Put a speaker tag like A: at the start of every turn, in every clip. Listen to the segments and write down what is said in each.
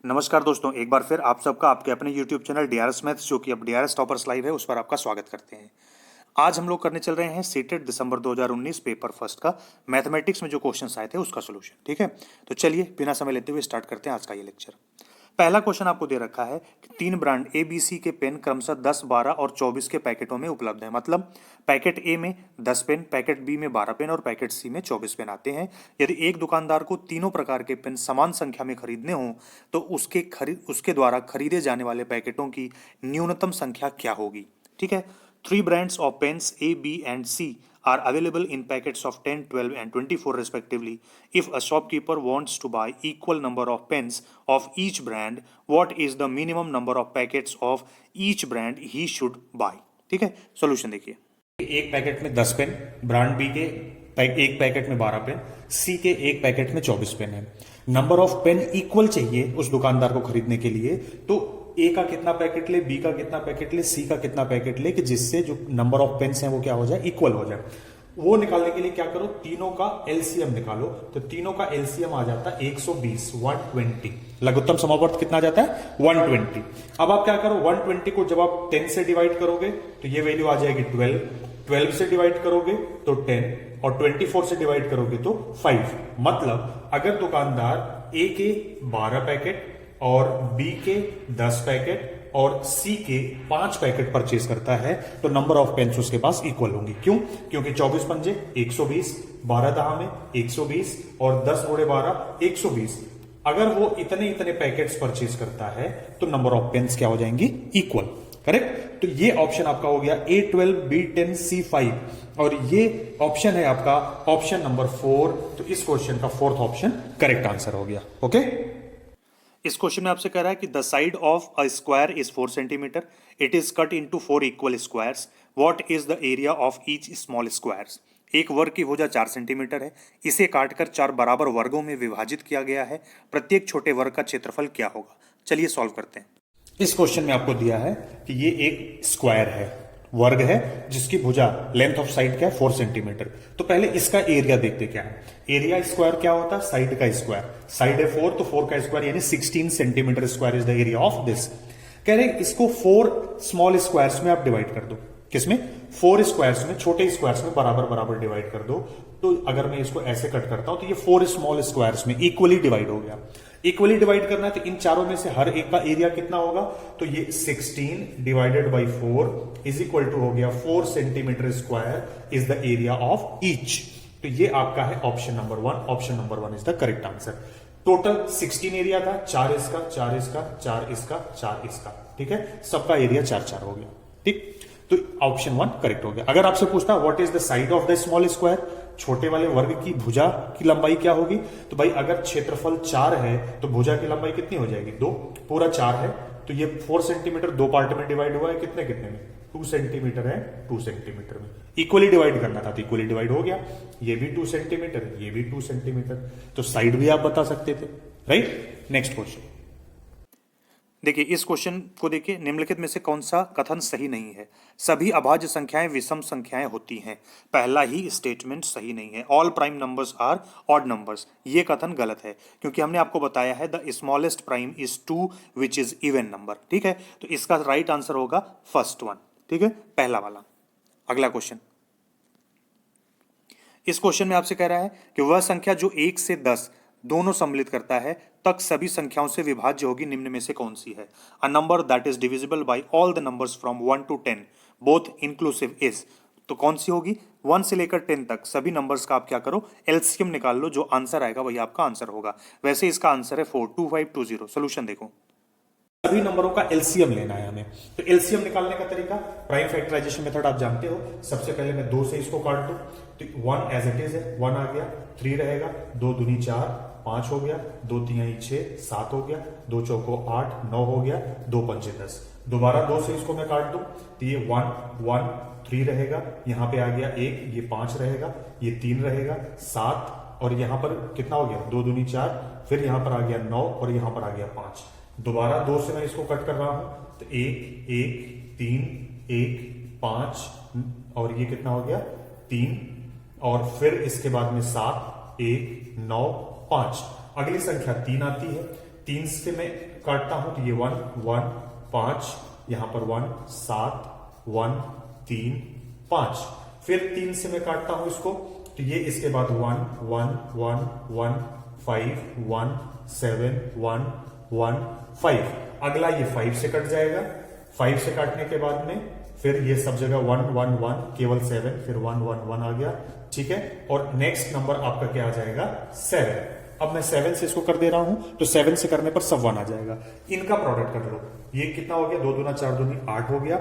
A: नमस्कार दोस्तों, एक बार फिर आप सबका आपके अपने YouTube चैनल डीआरएस मैथ्स जो कि अब डीआरएस टॉपर्स लाइव है उस पर आपका स्वागत करते हैं। आज हम लोग करने चल रहे हैं सीटेट दिसंबर 2019 पेपर फर्स्ट का मैथमेटिक्स में जो क्वेश्चंस आए थे उसका सोल्यूशन। ठीक है, तो चलिए बिना समय लेते हुए स्टार्ट करते हैं आज का ये लेक्चर। पहला क्वेश्चन आपको दे रखा है कि 3 ब्रांड ABC के पेन क्रमशः 10, 12 और 24 के पैकेटों में उपलब्ध है। मतलब पैकेट ए में 10 पेन, पैकेट बी में 12 पेन और पैकेट सी में 24 पेन आते हैं। यदि एक दुकानदार को तीनों प्रकार के पेन समान संख्या में खरीदने हों तो उसके द्वारा खरीदे जाने वाले पैकेटों की न्यूनतम संख्या क्या होगी। ठीक है, 3 brands of pens A, B and C are available in packets of 10, 12 and 24 respectively. If a shopkeeper wants to buy equal number of pens of each brand, what is the minimum number of packets of each brand he should buy? ठीक है, solution देखिए। एक packet में 10 pen, brand B के एक packet में 12 pen, सी के एक पैकेट में 24 पेन है। नंबर ऑफ पेन इक्वल चाहिए उस दुकानदार को खरीदने के लिए, तो ए का कितना पैकेट ले, बी का कितना पैकेट ले, सी का कितना पैकेट ले कि जिससे जो नंबर ऑफ पेन्स हैं वो क्या हो जाए, इक्वल हो जाए। वो निकालने के लिए क्या करो, तीनों का एलसीएम निकालो। तो तीनों का एलसीएम आ जाता है 120, 120। लघुत्तम समावर्त कितना आ जाता है 120। अब आप क्या करो, 120 को जब आप 10 से डिवाइड करोगे तो ये वैल्यू आ जाएगी 12, 12 से डिवाइड करोगे तो 10 और 24 से डिवाइड करोगे तो 5। मतलब अगर दुकानदार ए के 12 पैकेट और बी के 10 पैकेट और सी के 5 पैकेट परचेज करता है तो नंबर ऑफ पेन्स उसके पास इक्वल होंगी। क्यों? क्योंकि 24 पंजे 120, 12 दहा में 120 और 10 गुणे 12 120। अगर वो इतने पैकेट्स परचेज करता है तो नंबर ऑफ पेन्स क्या हो जाएंगी, इक्वल। करेक्ट। तो ये ऑप्शन आपका हो गया A12, B10, C5 और ये ऑप्शन है आपका ऑप्शन नंबर 4। तो इस क्वेश्चन का फोर्थ ऑप्शन करेक्ट आंसर हो गया। ओके, इस क्वेश्चन में आपसे कह रहा है कि the side of a square is 4 centimetre, it is cut into 4 equal squares, what is the area of each small squares. एक वर्ग की भुजा 4 सेंटीमीटर है, इसे काटकर 4 बराबर वर्गों में विभाजित किया गया है, प्रत्येक छोटे वर्ग का क्षेत्रफल क्या होगा। चलिए सॉल्व करते हैं। इस क्वेश्चन में आपको दिया है कि ये एक स्क्वायर है, वर्ग है जिसकी भुजा लेंथ ऑफ साइड क्या है 4 सेंटीमीटर। तो पहले इसका एरिया देखते क्या है। एरिया स्क्वायर क्या होता है, साइड का स्क्वायर। साइड है 4 तो 4 का स्क्वायर यानी 16 centimetre square is the area of this. कह रहे इसको 4 स्मॉल स्क्वायर्स में आप डिवाइड कर दो। किसमें? 4 स्क्वायर्स में, छोटे स्क्वायर्स में बराबर बराबर डिवाइड कर दो। तो अगर मैं इसको ऐसे कट करता हूं तो ये 4 स्मॉल स्क्वायर्स में इक्वली डिवाइड हो गया। इक्वली डिवाइड करना है तो इन चारों में से हर एक का एरिया कितना होगा, तो ये 16 divided by 4 is equal to हो गया 4 centimetre square is the area of each. तो ये आपका है option number 1। Option number 1 is the correct answer. Total 16 area था, 4 इसका, 4 इसका, 4 इसका, 4 इसका। ठीक है, सबका एरिया 4-4 हो गया। ठीक, तो ऑप्शन 1 करेक्ट हो गया। अगर आपसे पूछता what is the side of the small square, छोटे वाले वर्ग की भुजा की लंबाई क्या होगी, तो भाई अगर क्षेत्रफल 4 है तो भुजा की लंबाई कितनी हो जाएगी 2, पूरा 4 है तो ये 4 सेंटीमीटर 2 पार्ट में डिवाइड हुआ है, कितने कितने में 2 सेंटीमीटर है, 2 सेंटीमीटर में इक्वली डिवाइड करना था तो इक्वली डिवाइड हो गया। ये भी 2 सेंटीमीटर, ये भी 2 सेंटीमीटर, तो साइड भी आप बता सकते थे। राइट, नेक्स्ट क्वेश्चन देखिए। इस क्वेश्चन को देखिए, निम्नलिखित में से कौन सा कथन सही नहीं है। सभी अभाज्य संख्याएं विषम संख्याएं होती हैं। पहला ही स्टेटमेंट सही नहीं है। All prime numbers are odd numbers, ये कथन गलत है क्योंकि हमने आपको बताया है the smallest prime is 2 which is even number. ठीक है, तो इसका राइट आंसर होगा फर्स्ट वन। ठीक है, पहला वाला। अगला क्वेश्चन, इस क्वेश्चन में आपसे कह रहा है कि वह संख्या जो 1 से 10 दोनों सम्मिलित करता है तक सभी संख्याओं से विभाज्य होगी, निम्न में से कौन सी है। A number that is divisible by all the numbers from 1 to 10 both inclusive is. तो कौन सी होगी, 1 से लेकर 10 तक सभी नंबर्स का आप क्या करो, एलसीएम निकाल लो, जो आंसर आएगा वही आपका आंसर होगा। वैसे इसका आंसर है 42520। सोल्यूशन देखो, सभी नंबरों का एलसीएम लेना है हमें। तो एलसीएम निकालने का तरीका, प्राइम फैक्टराइजेशन मेथड आप जानते हो। सबसे पहले मैं 2 से इसको काट दूं तो 1 एज इट इज है, 1 आ गया, 3 रहेगा, 2 दूनी 4, 5 हो गया, 2 तिहाई 6, 7 हो गया, 2 चौको 8, 9 हो गया, 2 पंचे 10। दोबारा 2 से इसको मैं काट दूं तो ये 1, 1, 3 रहेगा, यहां पे आ गया 1, ये 5 रहेगा, ये 3 रहेगा, 7 और यहां पर कितना हो गया 2 दूनी 4, फिर यहां पर आ गया 9 और यहां पर आ गया 5। दोबारा 2 से मैं इसको कट कर रहा हूं तो 1, 1, 3, 1, 5 और ये कितना हो गया 3 और फिर इसके बाद में 7, 1, 9, 5। अगली संख्या 3 आती है। 3 से मैं काटता हूं तो ये 1 1 5, यहां पर 1 7 1 3 5, फिर 3 से मैं काटता हूं इसको तो ये इसके बाद 1 1 1 1 5 1 7 1 1 5, अगला ये 5 से कट जाएगा, 5 से काटने के बाद में फिर ये सब जगह 1 1 1, केवल 7, फिर 1 1 1 आ गया, ठीक है। और नेक्स्ट नंबर आपका क्या आ जाएगा 7। अब मैं 7 से इसको कर दे रहा हूं तो 7 से करने पर सब 1 आ जाएगा। इनका प्रोडक्ट कर लो, ये कितना हो गया 2 दूना 4 दूनी 8 हो गया,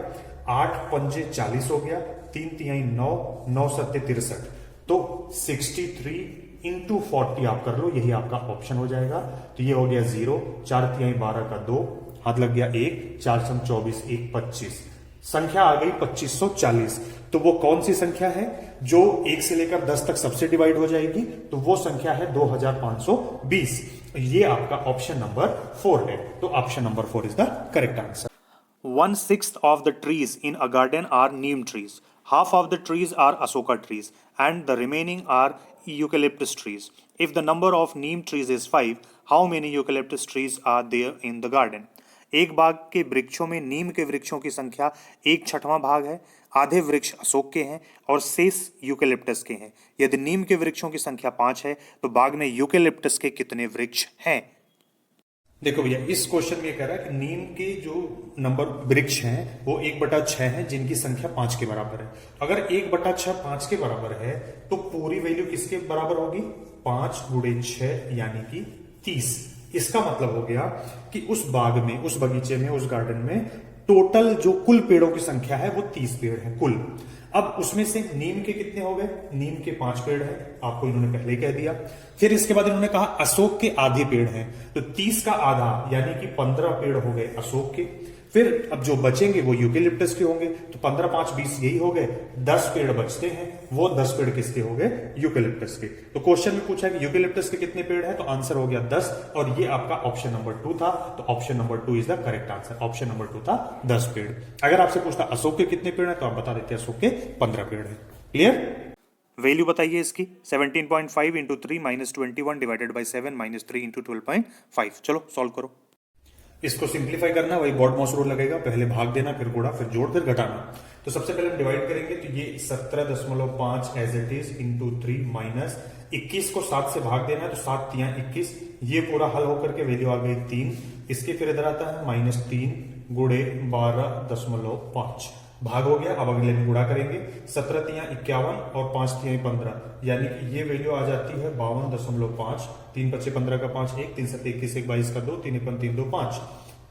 A: 8 पंजे 40 हो गया, 3 तिहाई 9, 9 सत्ते 63, तो 63 इंटू 40 आप कर लो, यही आपका ऑप्शन हो जाएगा। तो ये हो गया 0, 4 तिहाई 12 का 2, हाथ लग गया 1, 4 सम 24, 1 25, संख्या आ गई 2540। तो वो कौन सी संख्या है जो 1 से लेकर 10 तक सबसे डिवाइड हो जाएगी, तो वो संख्या है 2520। ये आपका ऑप्शन नंबर 4 है, तो option number 4 is the correct answer. 1/6 of the trees in a garden are neem trees. Half of the trees are asoka trees and the remaining are eucalyptus trees. If the number of neem trees is 5, how many eucalyptus trees are there in the garden? एक बाग के वृक्षों में नीम के वृक्षों की संख्या 1/6 भाग है, आधे वृक्ष अशोक के हैं और शेष यूकेलिप्टस के हैं। यदि नीम के वृक्षों की संख्या 5 है तो बाग में यूकेलिप्टस के कितने वृक्ष हैं? देखो भैया, इस क्वेश्चन में कह रहा है कि नीम के जो नंबर वृक्ष हैं वो 1/6 है, जिनकी संख्या 5 के बराबर है। अगर 1/6 5 के बराबर है तो पूरी वैल्यू किसके बराबर होगी? 5 × 6 यानी कि 30। इसका मतलब हो गया कि उस बाग में, उस बगीचे में, उस गार्डन में टोटल जो कुल पेड़ों की संख्या है वो 30 पेड़ है कुल। अब उसमें से नीम के कितने हो गए? नीम के 5 पेड़ हैं, आपको इन्होंने पहले ही कह दिया। फिर इसके बाद इन्होंने कहा अशोक के आधे पेड़ हैं, तो 30 का आधा यानी कि 15 पेड़ हो गए अशोक के। फिर अब जो बचेंगे वो यूकेलिप्टस के होंगे, तो 15 5 20 यही हो गए। 10 पेड़ बचते हैं, वो 10 पेड़ किसके हो गए? यूकेलिप्टस के। तो क्वेश्चन में पूछा कि यूकेलिप्टस के कितने पेड़ हैं, तो आंसर हो गया 10, और ये आपका ऑप्शन नंबर 2 था। तो option number 2 is the correct answer. Option number 2 था 10 पेड़। अगर आपसे पूछता अशोक के कितने पेड़ हैं तो आप बता देते हैं अशोक के 15 पेड़ हैं। क्लियर? वैल्यू बताइए इसकी। 17.5 into 3 minus 21 divided by 7 minus 3 into 12.5। चलो सॉल्व करो। इसको सिंप्लीफाई करना, वही बॉड मॉस रूल लगेगा, पहले भाग देना, फिर गुणा, फिर जोड़, फिर घटाना। तो सबसे पहले हम डिवाइड करेंगे, तो ये 17.5 as it is into 3 minus 21 को 7 से भाग देना है, तो 7 तिहाई 21, ये पूरा हल होकर के वैल्यू आ गई 3। इसके फिर इधर आता है -3 गुणे 12.5, भाग हो गया। अब अगले में गुणा करेंगे, 17 तिहाई 51 और 5 तिहाई 15, यानी कि ये वैल्यू आ जाती है 52.5। 3 × 15 का 5 1, 3 × 7 21, 1 22 का 2, 3 × 3 2 5,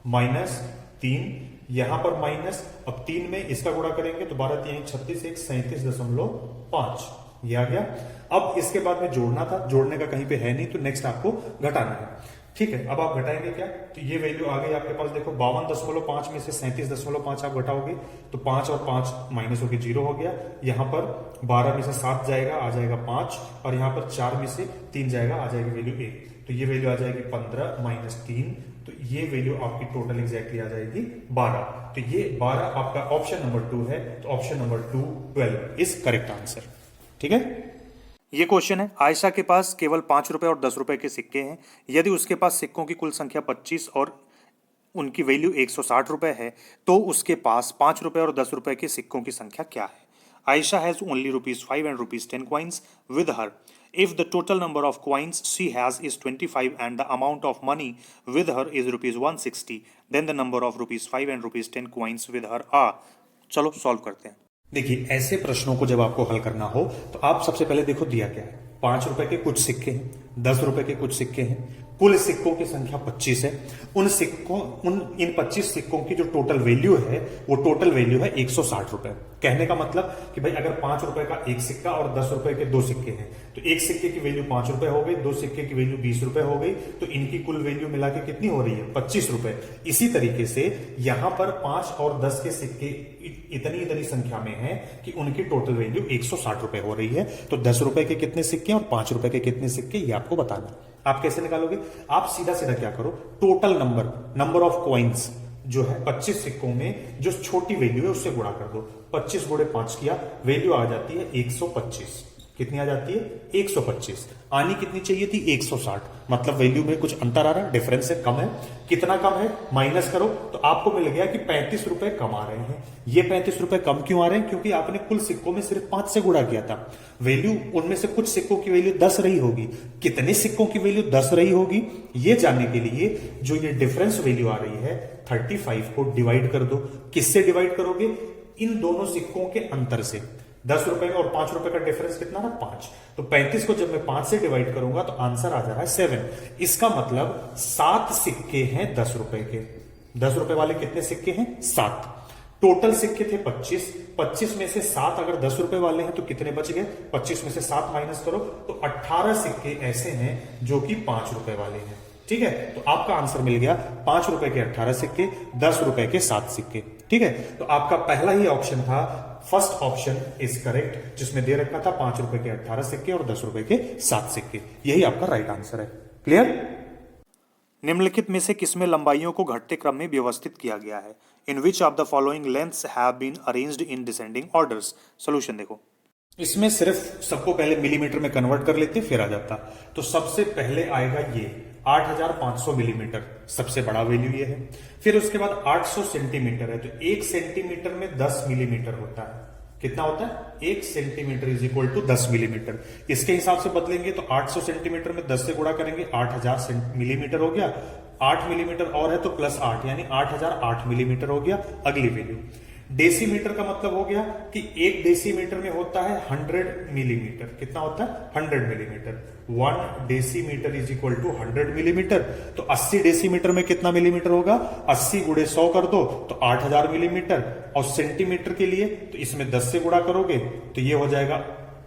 A: -3 यहां पर माइनस। अब 3 में इसका गुणा करेंगे तो 12 तिहाई 36, 1 37.5, ये आ गया। अब इसके बाद में जोड़ना था, जोड़ने का कहीं पे है नहीं, तो नेक्स्ट आपको घटाना है। ठीक है, अब आप घटाएंगे क्या, तो ये वैल्यू आ गई आपके पास। देखो 52.5 में से 37.5 आप घटाओगे तो 5 और 5 माइनस होकर 0 हो गया। यहां पर 12 में से 7 जाएगा, आ जाएगा 5, और यहां पर 4 में से 3 जाएगा, आ जाएगी वैल्यू 1। तो ये वैल्यू आ जाएगी 15 - 3, तो ये वैल्यू आपकी टोटल एग्जैक्टली आ जाएगी 12। तो ये 12 आपका ऑप्शन नंबर 2 है। तो option number 2 12 is correct answer. ठीक है, ये क्वेश्चन है। आयशा के पास केवल 5 रुपए और 10 रुपए के सिक्के हैं। यदि उसके पास सिक्कों की कुल संख्या 25 और उनकी वैल्यू 160 रुपए है, तो उसके पास 5 रुपए और 10 रुपए के सिक्कों की संख्या क्या है? Aisha has only ₹5 and ₹10 coins with her. If the total number of coins she has is 25 and the amount of money with her is ₹160, then the number of ₹5 and ₹10 coins with her are. चलो solve करते हैं। देखिए, ऐसे प्रश्नों को जब आपको हल करना हो तो आप सबसे पहले देखो दिया क्या है। 5 रुपए के कुछ सिक्के हैं, 10 रुपए के कुछ सिक्के हैं, कुल सिक्कों की संख्या 25 है। इन 25 सिक्कों की जो टोटल वैल्यू है वो टोटल वैल्यू है 160 रुपए। कहने का मतलब कि भाई अगर 5 रुपए का एक सिक्का और 10 रुपए के 2 सिक्के हैं, तो एक सिक्के की वैल्यू 5 रुपए हो गई, 2 सिक्के की वैल्यू 20 रुपए हो गई, तो इनकी कुल वैल्यू मिला के कितनी हो रही है? 25 रुपए। इसी तरीके से यहां पर 5 और 10 के सिक्के इतनी संख्या में है कि उनकी टोटल वैल्यू 160 रुपए हो रही है। तो 10 रुपए के कितने सिक्के और 5 रुपए के कितने सिक्के, ये आपको बताना। आप कैसे निकालोगे? आप सीधा सीधा क्या करो, टोटल नंबर ऑफ कॉइन्स जो है 25 सिक्कों में जो छोटी वैल्यू है उससे गुणा कर दो। 25 × 5 किया, वैल्यू आ जाती है 125। कितनी आ जाती है 125। आनी कितनी चाहिए थी 160, मतलब वैल्यू में कुछ अंतर आ रहा है, डिफरेंस है, कम है। कितना कम है माइनस करो तो आपको मिल गया कि 35 रुपए कम आ रहे हैं। ये 35 रुपए कम क्यों आ रहे हैं? क्योंकि आपने कुल सिक्कों में सिर्फ 5 से गुणा किया था। वैल्यू उनमें से कुछ सिक्कों की वैल्यू 10 रही होगी। कितने सिक्कों की वैल्यू 10 रही होगी ये जानने के लिए जो ये डिफरेंस वैल्यू आ रही है 35 को डिवाइड कर दो। किससे डिवाइड करोगे? इन दोनों सिक्कों के अंतर से। 10 रुपए में और 5 रुपए का डिफरेंस कितना ना 5। तो 35 को जब मैं 5 से डिवाइड करूंगा तो आंसर आ जा रहा है 7। इसका मतलब 7 सिक्के हैं 10 रुपए के। 10 रुपए वाले कितने सिक्के हैं? 7। टोटल सिक्के थे 25। 25 में से 7 अगर 10 रुपए वाले हैं तो कितने बच गए? 25 में से 7 माइनस करो तो 18 सिक्के ऐसे हैं जो कि 5 रुपए वाले हैं। ठीक है, तो आपका आंसर मिल गया 5 रुपए के 18 सिक्के, 10 रुपए के 7 सिक्के। ठीक है, तो आपका पहला ही ऑप्शन था, फर्स्ट ऑप्शन इज करेक्ट, जिसमें दे रखा था 5 रुपए के 18 सिक्के और 10 रुपए के 7 सिक्के। यही आपका राइट आंसर है। क्लियर? निम्नलिखित में से किसमें लंबाइयों को घटते क्रम में व्यवस्थित किया गया है? In which of the following lengths have been arranged in descending orders? Solution देखो, इसमें सिर्फ सबको पहले मिलीमीटर में कन्वर्ट कर लेते फिर आ जाता। तो सबसे पहले आएगा ये 8500 मिलीमीटर, सबसे बड़ा वैल्यू ये है। फिर उसके बाद 800 सेंटीमीटर है, तो 1 सेंटीमीटर में 10 मिलीमीटर होता है। कितना होता है? 1 centimetre is equal to 10 millimetre. इसके हिसाब से बदलेंगे तो 800 सेंटीमीटर में 10 से गुणा करेंगे 8000 मिलीमीटर हो गया। 8 मिलीमीटर और है तो प्लस 8 यानी 8008 मिलीमीटर हो गया। अगली वैल्यू डेसीमीटर का मतलब हो गया कि 1 डेसीमीटर में होता है 100 मिलीमीटर। कितना होता है? 100 millimetre. 1 decimetre is equal to 100 millimetre. तो 80 डेसीमीटर में कितना मिलीमीटर होगा? 80 गुणे 100 कर दो तो 8000 मिलीमीटर। और सेंटीमीटर के लिए तो इसमें 10 से गुणा करोगे तो ये हो जाएगा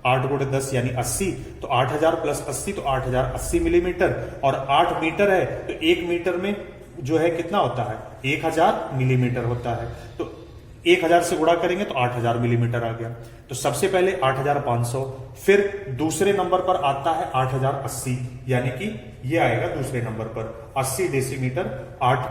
A: 8 गुणे 10 यानी 80। तो 8000 प्लस 80 तो 8080 मिलीमीटर। और 8 मीटर है तो 1 मीटर में जो है कितना होता है? 1000 मिलीमीटर होता है। तो 1000 से गुणा करेंगे तो 8000 मिलीमीटर आ गया। तो सबसे पहले 8500, फिर दूसरे नंबर पर आता है 8080, यानी कि ये आएगा दूसरे नंबर पर 80 डेसीमीटर 8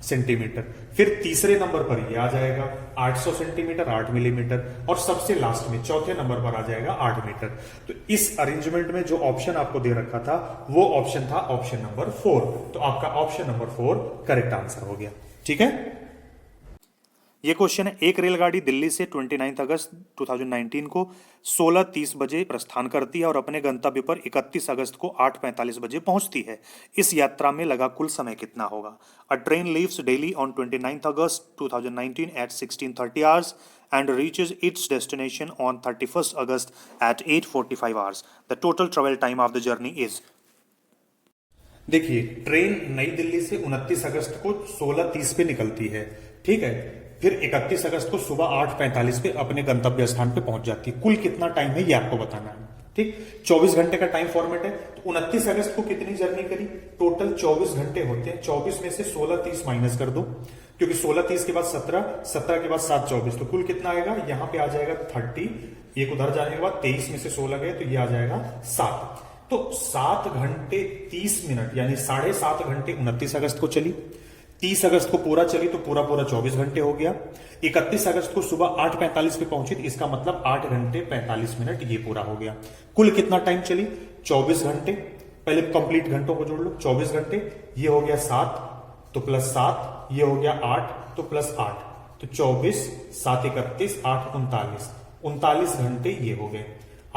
A: सेंटीमीटर। फिर तीसरे नंबर पर ये आ जाएगा 800 सेंटीमीटर 8 मिलीमीटर। और सबसे लास्ट में चौथे नंबर पर आ जाएगा 8 मीटर। तो इस अरेंजमेंट में जो ऑप्शन आपको दे रखा था वो ऑप्शन था ऑप्शन नंबर 4। तो आपका ऑप्शन नंबर 4 करेक्ट आंसर हो गया। ठीक है, ये क्वेश्चन है, एक रेलगाड़ी दिल्ली से 29 अगस्त 2019 को 16:30 बजे प्रस्थान करती है और अपने गंतव्य पर 31 अगस्त को 8:45 बजे पहुंचती है। इस यात्रा में लगा कुल समय कितना होगा? अ train leaves Delhi on 29 August 2019 at 16:30 hours and reaches its destination on 31st August at 8:45 hours. The total travel time of the journey is। देखिए, ट्रेन नई दिल्ली से 29 अगस्त को 16:30 पे निकलती है। ठीक है, फिर 31 अगस्त को सुबह 8:45 पे अपने गंतव्य स्थान पे पहुंच जाती है। कुल कितना टाइम है ये आपको बताना है। ठीक, 24 घंटे का टाइम फॉर्मेट है। तो 29 अगस्त को कितनी जर्नी करी? टोटल 24 घंटे होते हैं। 24 में से 16:30 माइनस कर दो, क्योंकि 16:30 के बाद 17 के बाद 7 24, तो कुल कितना आएगा? यहाँ पे आ जाएगा 30। एक उधर जाने के बाद 23 में से 16 गए तो ये आ जाएगा 7। तो 7 घंटे 30 मिनट यानी 7.5 घंटे 29 अगस्त को चली। 30 अगस्त को पूरा चली तो पूरा 24 घंटे हो गया। 31 अगस्त को सुबह 8:45 पे पहुंची, तो इसका मतलब 8 घंटे 45 मिनट ये पूरा हो गया। कुल कितना टाइम चली? 24 घंटे। पहले कंप्लीट घंटों को जोड़ लो। 24 घंटे, ये हो गया 7 तो प्लस 7, ये हो गया 8 तो प्लस 8, तो 24 7 31 8 39, 39 घंटे ये हो गए।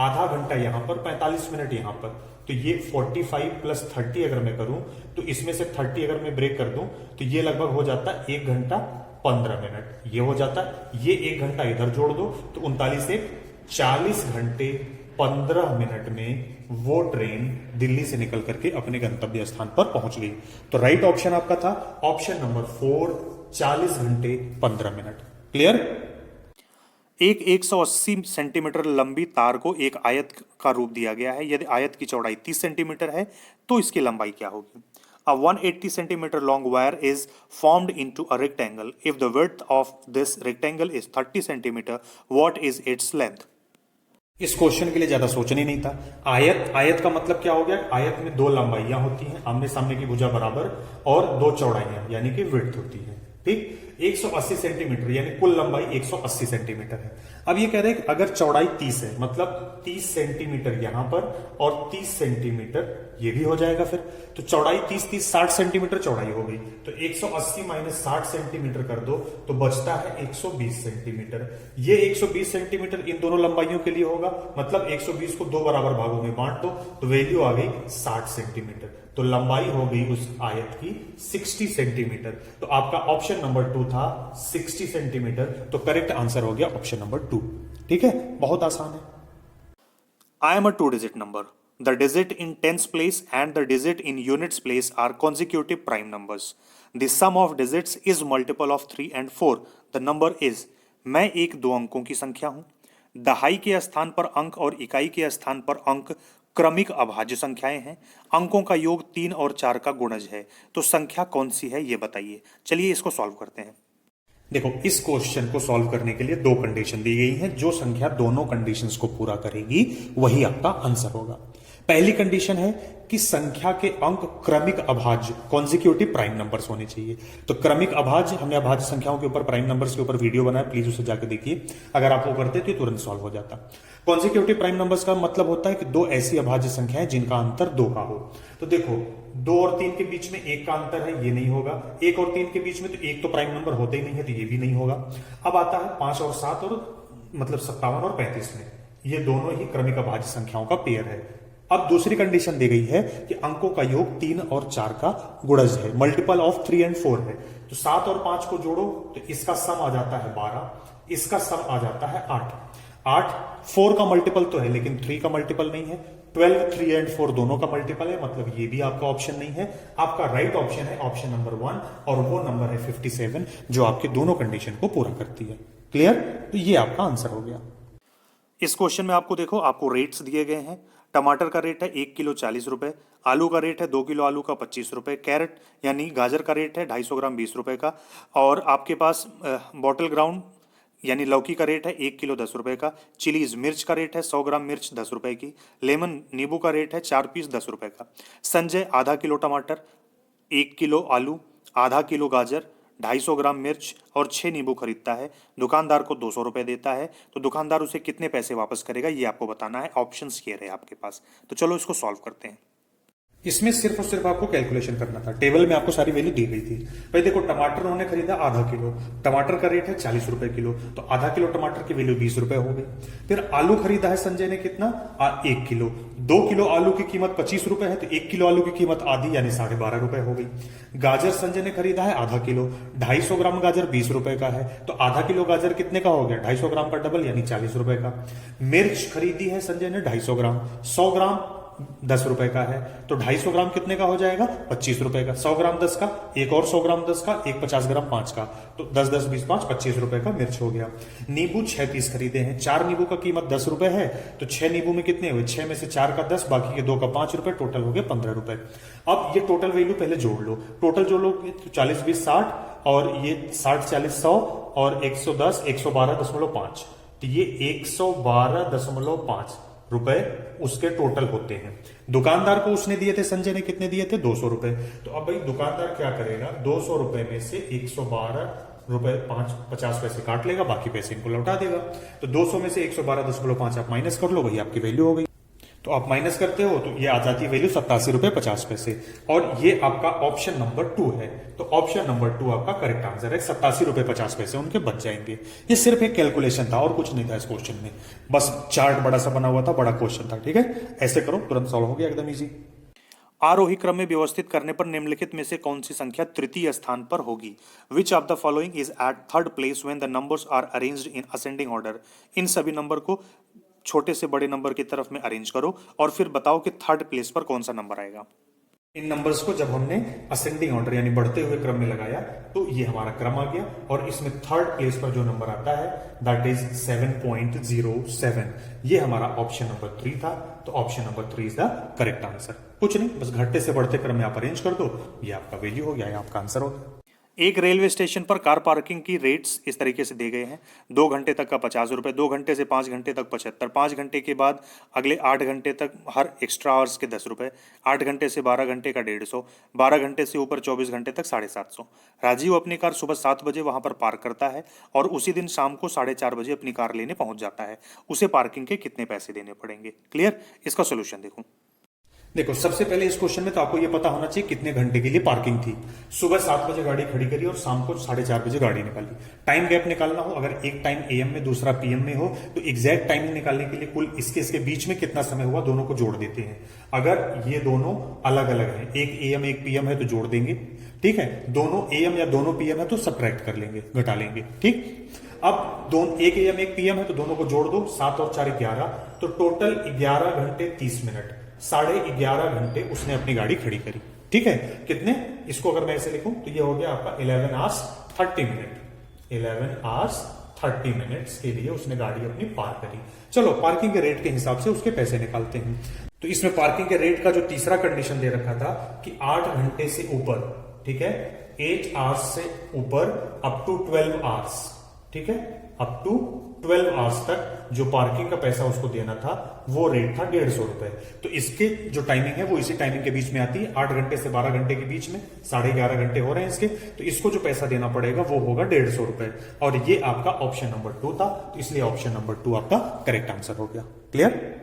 A: आधा घंटा यहां पर, 45 मिनट यहां पर, तो ये 45 प्लस 30 अगर मैं करूं तो इसमें से 30 अगर मैं ब्रेक कर दूं तो ये लगभग हो जाता है 1 घंटा 15 मिनट। ये हो जाता है, ये 1 घंटा इधर जोड़ दो तो 39 से 40 घंटे 15 मिनट में वो ट्रेन दिल्ली से निकल करके अपने गंतव्य स्थान पर पहुंच गई। तो राइट ऑप्शन आपका था ऑप्शन नंबर 4, 40 घंटे 15 मिनट। क्लियर? एक 180 सेंटीमीटर लंबी तार को एक आयत का रूप दिया गया है। यदि आयत की चौड़ाई 30 सेंटीमीटर है तो इसकी लंबाई क्या होगी? A 180 centimeter long wire is formed into a rectangle. If the width of this rectangle is 30 centimeter, what is its length? इस क्वेश्चन के लिए ज्यादा सोचना ही नहीं था। आयत का मतलब क्या हो गया? आयत में 2 लंबाइयां होती हैं, आमने सामने की भुजा बराबर, और 2 चौड़ाइयां यानी कि विड्थ होती है। ठीक, 180 सेंटीमीटर यानी कुल लंबाई 180 सेंटीमीटर है। अब ये कह रहे हैं कि अगर चौड़ाई 30 है, मतलब 30 सेंटीमीटर यहां पर और 30 सेंटीमीटर ये भी हो जाएगा फिर, तो चौड़ाई 30 60 सेंटीमीटर चौड़ाई हो गई, तो 180 माइनस 60 सेंटीमीटर कर दो तो बचता है 120 सेंटीमीटर। ये 120 सेंटीमीटर इन दोनों लंबाइयों के लिए होगा, मतलब 120 को दो बराबर भागों में बांट दो तो वैल्यू आ गई 60 सेंटीमीटर। तो लंबाई हो गई उस आयत की 60 सेंटीमीटर। तो आपका ऑप्शन नंबर 2 था 60 सेंटीमीटर, तो करेक्ट आंसर हो गया ऑप्शन नंबर 2। ठीक है, बहुत आसान है। I am a 2-digit number. The digit in tens place and the digit in units place are consecutive prime numbers. The sum of digits is multiple of 3 and 4. The number is, मैं एक दो अंकों की संख्या हूं। दहाई के स्थान पर अंक और इकाई के स्थान पर अंक क्रमिक अभाज्य संख्याएं हैं। अंकों का योग 3 और 4 का गुणज है। तो संख्या कौन सी है ये बताइए। चलिए इसको सॉल्व करते हैं। देखो, इस क्वेश्चन को सॉल्व करने के लिए दो कंडीशन दी गई हैं। जो संख्या दोनों कंडीशंस को पूरा करेगी वही आपका आंसर होगा। पहली कंडीशन है कि संख्या के अंक क्रमिक अभाज्य कॉन्जिक्यूटिव प्राइम नंबर्स होने चाहिए। तो क्रमिक अभाज्य, हमने अभाज्य संख्याओं के ऊपर प्राइम नंबर्स के ऊपर वीडियो बनाया, प्लीज उसे जाकर देखिए। अगर आप वो करते तो तुरंत सॉल्व हो जाता। कॉन्जिक्यूटिव प्राइम नंबर्स का मतलब होता है कि दो ऐसी अभाज्य संख्याएं जिनका अंतर 2 का हो। तो देखो, 2 और 3 के बीच में 1 का अंतर है, ये नहीं होगा। 1 और 3 के बीच में तो 1 तो प्राइम नंबर होता ही नहीं है, तो ये भी नहीं होगा। अब आता है 5 और 7 और मतलब 57 और 35 में, ये दोनों ही क्रमिक अभाज्य संख्याओं का पेयर है। अब दूसरी कंडीशन दी गई है कि अंकों का योग 3 और 4 का गुणज है, मल्टीपल ऑफ 3 एंड 4 है। तो 7 और 5 को जोड़ो तो इसका सम आ जाता है 12, इसका सम आ जाता है 8। 4 का मल्टीपल तो है लेकिन 3 का मल्टीपल नहीं है। 12, 3 एंड 4 दोनों का मल्टीपल है, मतलब ये भी आपका ऑप्शन नहीं है। आपका राइट ऑप्शन है ऑप्शन नंबर 1 और वो नंबर है 57, जो आपके दोनों कंडीशन को पूरा करती है। क्लियर? तो ये आपका आंसर हो गया। इस क्वेश्चन में आपको देखो, आपको रेट्स दिए गए हैं। टमाटर का रेट है 1 किलो 40 रुपए, आलू का रेट है 2 किलो आलू का 25 रुपए, कैरेट यानी गाजर का रेट है 250 ग्राम 20 रुपए का, और आपके पास बॉटल ग्राउंड यानी लौकी का रेट है 1 किलो 10 रुपए का, चिलीज मिर्च का रेट है 100 ग्राम मिर्च 10 रुपए की, लेमन नींबू का रेट है 4 पीस 10 रुपए का। संजय आधा किलो टमाटर, 1 किलो आलू, आधा किलो गाजर, 250 ग्राम मिर्च और 6 नींबू खरीदता है। दुकानदार को 200 रुपए देता है, तो दुकानदार उसे कितने पैसे वापस करेगा ये आपको बताना है। ऑप्शंस ये रहे आपके पास। तो चलो इसको सॉल्व करते हैं। इसमें सिर्फ और सिर्फ आपको कैलकुलेशन करना था। टेबल में आपको सारी वैल्यू दी गई थी। भाई देखो, टमाटर उन्होंने खरीदा आधा किलो, टमाटर का रेट है 40 रुपए किलो, तो आधा किलो टमाटर की वैल्यू 20 रुपए हो गई। फिर आलू खरीदा है संजय ने कितना, 1 किलो। 2 किलो आलू की कीमत 25 रुपए है, तो 1 किलो आलू की कीमत आधी यानी 12.5 रुपए हो गई। गाजर संजय ने खरीदा है आधा किलो, 250 ग्राम गाजर 20 रुपए का है, तो आधा किलो गाजर कितने का हो गया, 250 ग्राम का डबल यानी 40 रुपए का। मिर्च खरीदी है संजय ने 250 ग्राम, 100 ग्राम 10 रुपए का है, तो 250 ग्राम कितने का हो जाएगा, 25 रुपए का। 100 ग्राम 10 का, एक और 100 ग्राम 10 का, एक 50 ग्राम 5 का, तो 10 10 20 5 25 रुपए का मिर्च हो गया। नींबू 6 पीस खरीदे हैं, 4 नींबू का कीमत 10 रुपए है, तो 6 नींबू में कितने हुए, 6 में से 4 का 10, बाकी के 2 का 5 रुपए, टोटल हो गया 15 रुपए। अब ये टोटल वैल्यू पहले जोड़ लो, टोटल जोड़ लो तो 40 20 60 और ये 60 40 100 और 110 112.5, तो ये 112.5 रुपए उसके टोटल होते हैं। दुकानदार को उसने दिए थे, संजय ने कितने दिए थे, 200 रुपए। तो अब भाई दुकानदार क्या करेगा, 200 रुपए में से 112 रुपए 50 पैसे काट लेगा, बाकी पैसे इनको लौटा देगा। तो 200 में से 112.5 आप माइनस कर लो, वही आपकी वैल्यू हो गई। तो आप माइनस करते हो तो ये आ जाती है वैल्यू 87 रुपए 50 पैसे, और ये आपका ऑप्शन नंबर 2 है। तो ऑप्शन नंबर 2 आपका करेक्ट आंसर है। 87 रुपए 50 पैसे उनके बच जाएंगे। ये सिर्फ एक कैलकुलेशन था और कुछ नहीं था इस क्वेश्चन में, बस चार्ट बड़ा सा बना हुआ था, बड़ा क्वेश्चन था। ठीक है, ऐसे करो, तुरंत सॉल्व हो गया, एकदम इजी। आरोही क्रम में व्यवस्थित करने पर निम्नलिखित में से कौन सी संख्या तृतीय स्थान पर होगी। Which of the following is at third place when the numbers are arranged in ascending order. इन सभी नंबर को छोटे से बड़े नंबर की तरफ में अरेंज करो और फिर बताओ कि थर्ड प्लेस पर कौन सा नंबर आएगा। इन नंबर्स को जब हमने असेंडिंग ऑर्डर यानी बढ़ते हुए क्रम में लगाया तो ये हमारा क्रम आ गया, और इसमें थर्ड प्लेस पर जो नंबर आता है दैट इज 7.07। ये हमारा ऑप्शन नंबर 3 था। तो option number 3 is the correct answer. कुछ नहीं, बस घटते से बढ़ते क्रम में आप अरेंज कर दो, ये आपका वैल्यू हो गया, आपका आंसर हो गया। एक रेलवे स्टेशन पर कार पार्किंग की रेट्स इस तरीके से दिए गए हैं। 2 घंटे तक का 50 रुपये, 2 घंटे से 5 घंटे तक 75, 5 घंटे के बाद अगले 8 घंटे तक हर एक्स्ट्रा आवर्स के 10 रुपये, 8 घंटे से 12 घंटे का 150, 12 घंटे से ऊपर 24 घंटे तक 750। राजीव अपनी कार सुबह 7 बजे वहां पर पार्क करता है और उसी दिन शाम को 4:30 बजे अपनी कार लेने पहुंच जाता है। उसे पार्किंग के कितने पैसे देने पड़ेंगे? क्लियर? इसका सोल्यूशन देखो सबसे पहले इस क्वेश्चन में तो आपको ये पता होना चाहिए कितने घंटे के लिए पार्किंग थी। सुबह 7 बजे गाड़ी खड़ी करी और शाम को 4:30 बजे गाड़ी निकाली। टाइम गैप निकालना हो, अगर एक टाइम एएम में दूसरा पीएम में हो तो एग्जैक्ट टाइमिंग निकालने के लिए कुल इसके बीच में कितना समय हुआ दोनों को जोड़ देते हैं। अगर ये दोनों अलग अलग हैं, एक एएम एक पीएम है तो जोड़ देंगे, ठीक है। दोनों एएम या दोनों पीएम है तो सब्ट्रैक्ट कर लेंगे, घटा लेंगे, ठीक। अब एक एएम एक पीएम है तो दोनों को जोड़ दो, 7 और 4 11, तो टोटल 11 घंटे 30 मिनट, 11.5 घंटे उसने अपनी गाड़ी खड़ी करी, ठीक है। कितने? इसको अगर मैं ऐसे लिखूं तो ये हो गया आपका 11 आवर्स 30 मिनट, 11 आवर्स 30 मिनट्स के लिए उसने गाड़ी अपनी पार करी। चलो पार्किंग के रेट के हिसाब से उसके पैसे निकालते हैं। तो इसमें पार्किंग के रेट का जो तीसरा कंडीशन दे रखा था कि 8 घंटे से ऊपर, ठीक है, 8 आवर्स से ऊपर अप टू 12 आवर्स, ठीक है, अप टू 12 आवर्स तक जो पार्किंग का पैसा उसको देना था वो रेट था 150 रुपए। तो इसके जो टाइमिंग है वो इसी टाइमिंग के बीच में आती है, 8 घंटे से 12 घंटे के बीच में, 11.5 घंटे हो रहे हैं इसके। तो इसको जो पैसा देना पड़ेगा वो होगा 150 रुपए, और ये आपका ऑप्शन नंबर 2 था, तो इसलिए ऑप्शन नंबर 2 आपका करेक्ट आंसर हो गया। क्लियर?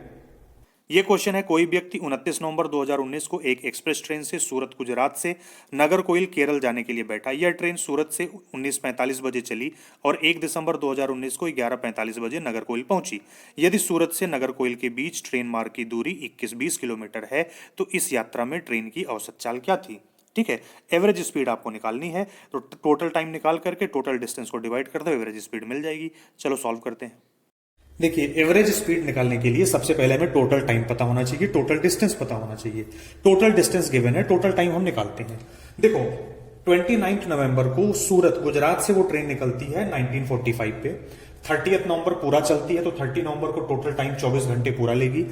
A: ये क्वेश्चन है, कोई व्यक्ति 29 नवंबर 2019 को एक एक्सप्रेस ट्रेन से सूरत गुजरात से नागरकोइल केरल जाने के लिए बैठा। यह ट्रेन सूरत से 19:45 बजे चली और 1 दिसंबर 2019 को 11:45 बजे नागरकोइल पहुंची। यदि सूरत से नागरकोइल के बीच ट्रेन मार्ग की दूरी 21-20 किलोमीटर है तो इस यात्रा में ट्रेन की औसत चाल क्या थी? ठीक है, एवरेज स्पीड आपको निकालनी है, तो टोटल टाइम निकाल करके टोटल डिस्टेंस को डिवाइड कर दो, एवरेज स्पीड मिल जाएगी। चलो सॉल्व करते हैं। देखिए एवरेज स्पीड निकालने के लिए सबसे पहले हमें टोटल टाइम पता होना चाहिए, टोटल डिस्टेंस पता होना चाहिए। टोटल डिस्टेंस गिवन है, टोटल टाइम हम निकालते हैं। देखो 29 नवंबर को सूरत गुजरात से वो ट्रेन निकलती है 1945 पे, 30 नवंबर पूरा चलती है तो 30 नवंबर को टोटल टाइम 24 घंटे पूरा लेगी।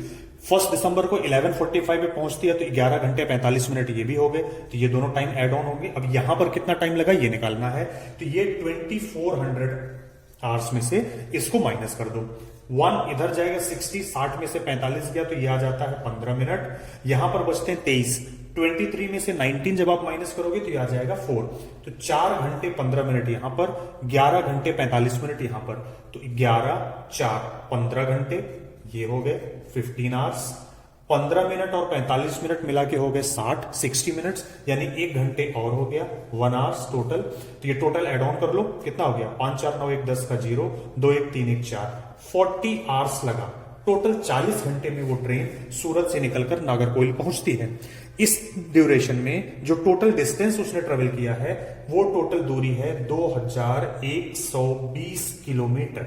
A: 1 दिसंबर को 11:45 पे पहुंचती है तो 11 घंटे 45 मिनट ये भी हो गए, तो ये दोनों टाइम एड ऑन होंगे। अब यहां पर कितना टाइम लगा ये निकालना है, तो ये 2400 आवर्स में से इसको माइनस कर दो। 1 इधर जाएगा 60, 60 में से 45 गया तो ये आ जाता है 15 मिनट। यहां पर बचते हैं 23, 23 में से 19 जब आप माइनस करोगे तो ये आ जाएगा 4, तो 4 घंटे 15 मिनट यहां पर, 11 घंटे 45 मिनट यहां पर, तो 11 4 15 घंटे ये हो गए 15 आवर्स। 15 मिनट और 45 मिनट मिला के हो गए 60 मिनट्स, यानी 1 घंटे और हो गया 1 आवर्स टोटल। तो ये टोटल एड ऑन कर लो, कितना हो गया 5 4 9 1 10 का 0, 2 1 3 1 4, 40 आवर्स लगा। टोटल 40 घंटे में वो ट्रेन सूरत से निकलकर नागरकोइल पहुंचती है। इस ड्यूरेशन में जो टोटल डिस्टेंस उसने ट्रेवल किया है वो टोटल दूरी है 2120 किलोमीटर,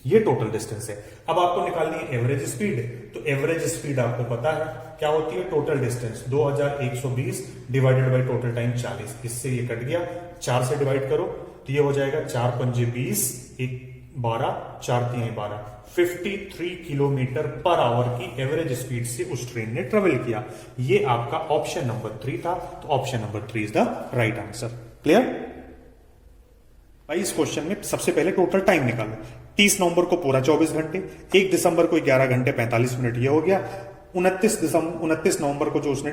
A: ये टोटल डिस्टेंस है। अब आपको निकालनी है एवरेज स्पीड, तो एवरेज स्पीड आपको पता है क्या होती है, total distance 2120 divided by total time 40, इससे ये कट गया, 4 से डिवाइड करो तो ये हो जाएगा 4 पंजे 20, 1 12, 4 3 12, 53 किलोमीटर पर आवर की एवरेज स्पीड से उस ट्रेन ने ट्रेवल किया। ये आपका ऑप्शन नंबर 3 था, तो option number 3 is the right answer. Clear? भाई इस क्वेश्चन में सबसे पहले टोटल टाइम निकालो। 30 नवंबर को पूरा 24 घंटे, 1 दिसंबर को 11 घंटे 45 मिनट ये हो गया। 29 नवंबर को जो उसने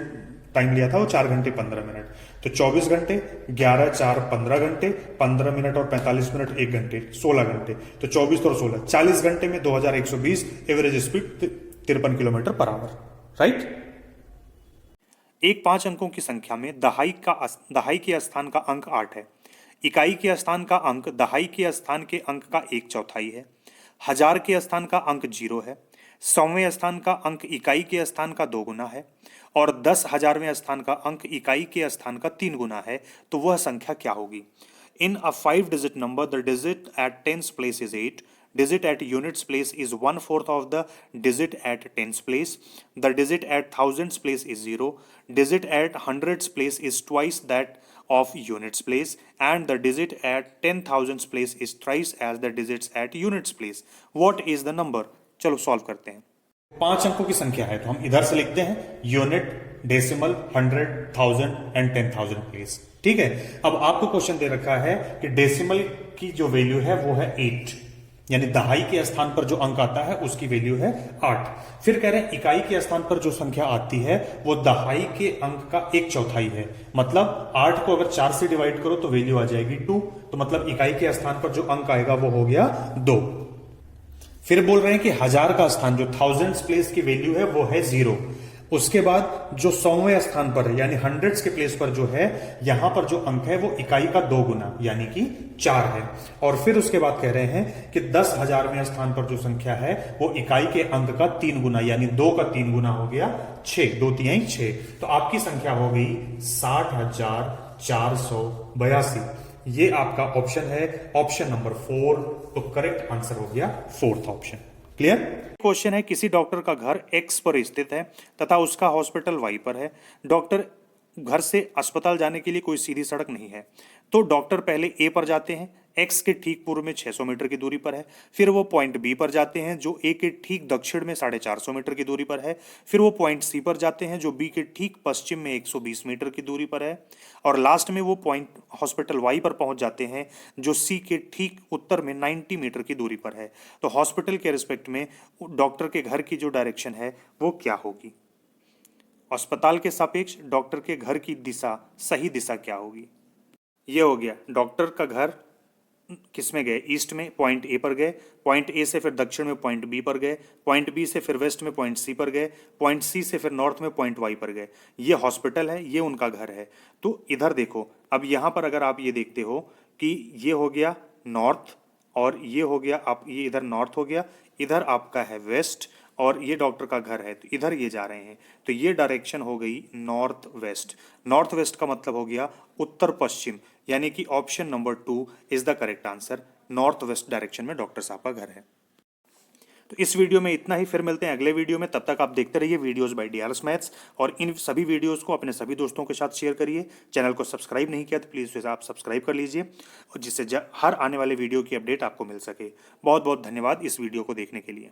A: टाइम लिया था वो 4 घंटे 15 मिनट, तो 24 घंटे, 11 4 15 घंटे, 15 मिनट और 45 मिनट 1 घंटे, 16 घंटे, तो 24 और 16 40 घंटे में 2120 average speed 53 kilometre per hour. Right? एक 5 अंकों की संख्या में दहाई के स्थान का अंक 8 है। इकाई के स्थान का अंक दहाई के स्थान के अंक का 1/4 है। हजार के स्थान का अंक 0 है। 100वें स्थान का अंक इकाई के स्थान का 2 गुना है और 10,000वें स्थान का अंक इकाई के स्थान का 3 गुना है, तो वह संख्या क्या होगी? In a 5 digit number the digit at tens place is 8, digit at units place is 1/4 of the digit at tens place, the digit at thousands place is 0, digit at hundreds place is twice that of units place, and the digit at 10,000s place is thrice as the digits at units place. What is the number? चलो solve करते हैं। 5 अंकों की संख्या है तो हम इधर से लिखते हैं यूनिट, डेसिमल, 100, 1000 एंड 10,000 प्लेस। ठीक है। अब आपको क्वेश्चन दे रखा है कि डेसिमल की जो वैल्यू है वो है 8, यानी दहाई के स्थान पर जो अंक आता है उसकी वैल्यू है 8। फिर कह रहे हैं इकाई के स्थान पर जो संख्या आती है वो दहाई के अंक का 1/4 है। मतलब 8 को अगर 4 से डिवाइड करो तो वैल्यू आ जाएगी 2, तो मतलब इकाई के स्थान पर जो अंक आएगा वो हो गया 2। फिर बोल रहे हैं कि हजार का स्थान जो थाउजेंड्स प्लेस की वैल्यू है वो है 0। उसके बाद जो 100वें स्थान पर है यानी हंड्रेड्स के प्लेस पर जो है यहां पर जो अंक है वो इकाई का 2 गुना यानी कि 4 है। और फिर उसके बाद कह रहे हैं कि 10,000वें स्थान पर जो संख्या है वो इकाई के अंक का 3 गुना यानी 2 का 3 गुना हो गया 6, 2 तिहाई 6। तो आपकी संख्या हो गई 60,482। ये आपका ऑप्शन है, ऑप्शन नंबर 4। तो करेक्ट आंसर हो गया 4th ऑप्शन। क्लियर। क्वेश्चन है किसी डॉक्टर का घर एक्स पर स्थित है तथा उसका हॉस्पिटल वाई पर है। डॉक्टर घर से अस्पताल जाने के लिए कोई सीधी सड़क नहीं है, तो डॉक्टर पहले ए पर जाते हैं, एक्स के ठीक पूर्व में 600 मीटर की दूरी पर है। फिर वो पॉइंट बी पर जाते हैं जो ए के ठीक दक्षिण में 450 मीटर की दूरी पर है। फिर वो पॉइंट सी पर जाते हैं जो बी के ठीक पश्चिम में 120 मीटर की दूरी पर है। और लास्ट में वो पॉइंट हॉस्पिटल वाई पर पहुंच जाते हैं जो सी के ठीक उत्तर में 90 मीटर की दूरी पर है। तो हॉस्पिटल के रिस्पेक्ट में डॉक्टर के घर की जो डायरेक्शन है वो क्या होगी? अस्पताल के सापेक्ष डॉक्टर के घर की दिशा, सही दिशा क्या होगी? ये हो गया डॉक्टर का घर किस में गए, ईस्ट में पॉइंट ए पर गए, पॉइंट ए से फिर दक्षिण में पॉइंट बी पर गए, पॉइंट बी से फिर वेस्ट में पॉइंट सी पर गए, पॉइंट सी से फिर नॉर्थ में पॉइंट वाई पर गए। ये हॉस्पिटल है, ये उनका घर है। तो इधर देखो, अब यहाँ पर अगर आप ये देखते हो कि ये हो गया नॉर्थ और ये हो गया, आप ये इधर नॉर्थ हो गया, इधर आपका है वेस्ट और ये डॉक्टर का घर है, तो इधर ये जा रहे हैं। तो ये डायरेक्शन हो गई नॉर्थ वेस्ट। नॉर्थ वेस्ट का मतलब हो गया उत्तर पश्चिम, यानी कि option number 2 is the correct answer. North west direction में डॉक्टर साहब का घर है। तो इस वीडियो में इतना ही, फिर मिलते हैं अगले वीडियो में। तब तक आप देखते रहिए वीडियोस बाय डीआरएस मैथ्स और इन सभी वीडियोस को अपने सभी दोस्तों के साथ शेयर करिए। चैनल को सब्सक्राइब नहीं किया तो प्लीज़ आप सब्सक्राइब कर लीजिए और जिससे हर आने वाले वीडियो की अपडेट आपको मिल सके। बहुत बहुत धन्यवाद इस वीडियो को देखने के लिए।